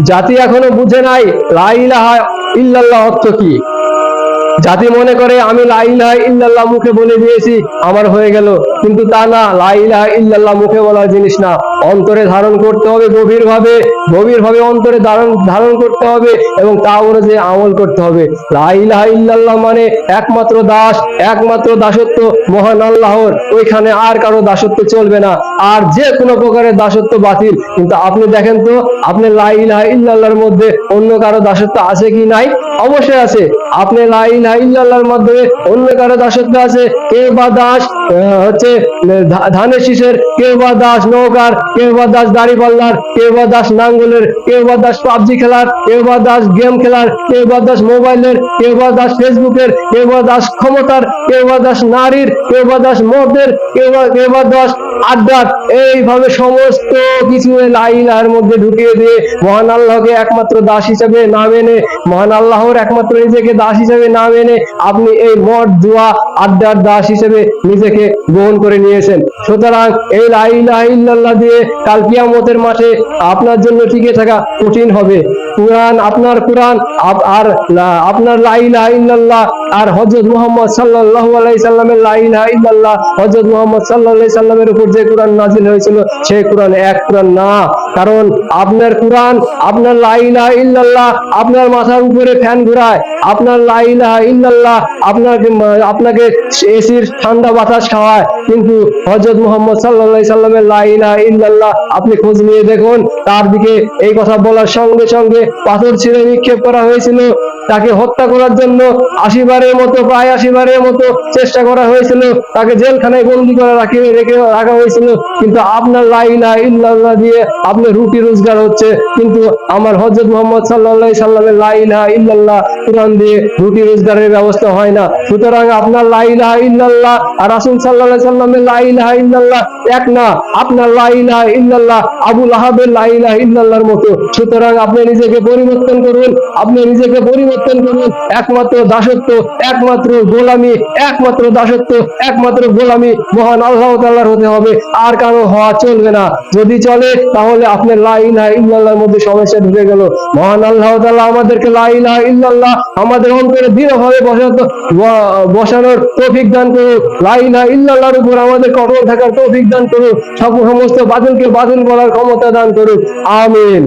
জাতি এখনো বুঝে নাই লা ইলাহা ইল্লাল্লাহ অর্থ কি। জাতি মনে করে আমি লা ইলাহা ইল্লাল্লাহ মুখে বলে দিয়েছি আমার হয়ে গেল, কিন্তু তা না। লা ইলাহা ইল্লাল্লাহ মুখে বলার জিনিস না, অন্তরে ধারণ করতে হবে, গভীরভাবে গভীরভাবে অন্তরে ধারণ করতে হবে এবং তা অনুযায়ী আমল করতে হবে। লা ইলাহা ইল্লাল্লাহ মানে একমাত্র দাস, একমাত্র দাসত্ব মহান আল্লাহর, ওইখানে আর কারো দাসত্ব চলবে না, আর যে কোনো প্রকারের দাসত্ব বাতিল। কিন্তু আপনি দেখেন তো আপনি লা ইলাহা ইল্লাল্লাহর মধ্যে অন্য কারো দাসত্ব আছে কি নাই? অবশ্যই আছে। আপনি লা ইলাহা ইল্লাল্লাহর মাধ্যমে অন্য কারো দাসত্ব আছে। কেউ বা দাস হচ্ছে ধানের শীষের, কেউ বা দাস নৌকার, কেউ বা দাস দাড়িপাল্লার, কেউ বা দাস নাঙ্গলের, কেউ বা দাস পাবজি খেলার, কেউ বা দাস গেম খেলার, কেউ বা দাস মোবাইলের, কেউ বা দাস ফেসবুকের, কেউ বা দাস ক্ষমতার, কেউ বা দাস নারীর, কেউ বা দাস মদের, কেউ বা দাস আড্ডার। এইভাবে সমস্ত কিছু লা ইলাহার মধ্যে ঢুকিয়ে দিয়ে মহান আল্লাহকে একমাত্র দাস হিসেবে না মেনে, মহান আল্লাহর একমাত্র নিজেকে দাস হিসেবে না মেনে আপনি এই মদ জুয়া আড্ডার দাস হিসেবে নিজেকে গ্রহণ করে নিয়েছেন। সুতরাং এই লা ইলাহা ইল্লাল্লাহ দিয়ে কাল কিয়ামতের মাঠে আপনার জন্য টিকে থাকা কঠিন হবে। কুরআন, আপনার কুরআন আর আপনার লা ইলাহা ইল্লাল্লাহ আর হযরত মুহাম্মদ সাল্লাল্লাহু আলাইহি সাল্লামের লা ইলাহা ইল্লাল্লাহ, হযরত মুহাম্মদ সাল্লাল্লাহু আলাইহি সাল্লামের উপর যে কুরআন নাযিল হয়েছিল সেই কুরআন এক কুরআন না। কারণ আপনার কুরআন, আপনার লা ইলাহা ইল্লাল্লাহ আপনার মাথার উপরে ফ্যান ঘোরায়, আপনার লা ইলাহা ইল্লাল্লাহ আপনাকে এসির ঠান্ডা বাতাস খাওয়ায়, কিন্তু হযরত মুহাম্মদ সাল্লাল্লাহু আলাইহি সাল্লামের লা ইলাহা ইল্লাল্লাহ আপনি খোঁজ নিয়ে দেখুন, তার দিকে এই কথা বলার সঙ্গে সঙ্গে পাথর ছিঁড়ে নিক্ষেপ করা হয়েছিল, তাকে হত্যা করার জন্য ৮০ বারের মতো, প্রায় ৮০ বারের মতো চেষ্টা করা হয়েছিল, তাকে জেলখানায় বন্দী করে রাখা হয়েছিল। কিন্তু আপনার লা ইলাহা ইল্লাল্লাহ দিয়ে আপনি রুটি রোজগার হচ্ছে, কিন্তু আমার হযরত মুহাম্মদ সাল্লাল্লাহু আলাইহি সাল্লামের লা ইলাহা ইল্লাল্লাহ কুরআন দিয়ে রুটি রোজগারের ব্যবস্থা হয় না। সুতরাং আপনার লা ইলাহা ইল্লাল্লাহ আর রাসূল সাল্লাল্লাহু আলাইহি সাল্লামের লা ইলাহা ইল্লাল্লাহ এক না। আপনার লা ইলাহা ইল্লাল্লাহ আবু লাহাবের লা ইলাহা ইল্লাল্লাহর মতো। সুতরাং আপনি নিজেকে পরিবর্তন করুন, আপনি নিজেকে পরিবর্তন করুন। একমাত্র দাসত্ব, একমাত্র গোলামি, একমাত্র দাসত্ব, একমাত্র গোলামি মহান আল্লাহ তাআলার হতে হবে, আর কারো হওয়া চলবে না। যদি চলে তাহলে আপনার লা ইলাহা ইল্লাল্লাহর মধ্যে সমস্যা ঢুকে গেল। মহান আল্লাহ তাআলা আমাদেরকে লা ইলাহা ইল্লাল্লাহ আমাদের অন্তরে দৃঢ়ভাবে বসানোর তৌফিক দান করুন। লা ইলাহা ইল্লাল্লাহর উপর আমাদের অটল থাকার তৌফিক দান করুন। সমস্ত বাতিলকে বাতিল বলার ক্ষমতা দান করুন। আমিন।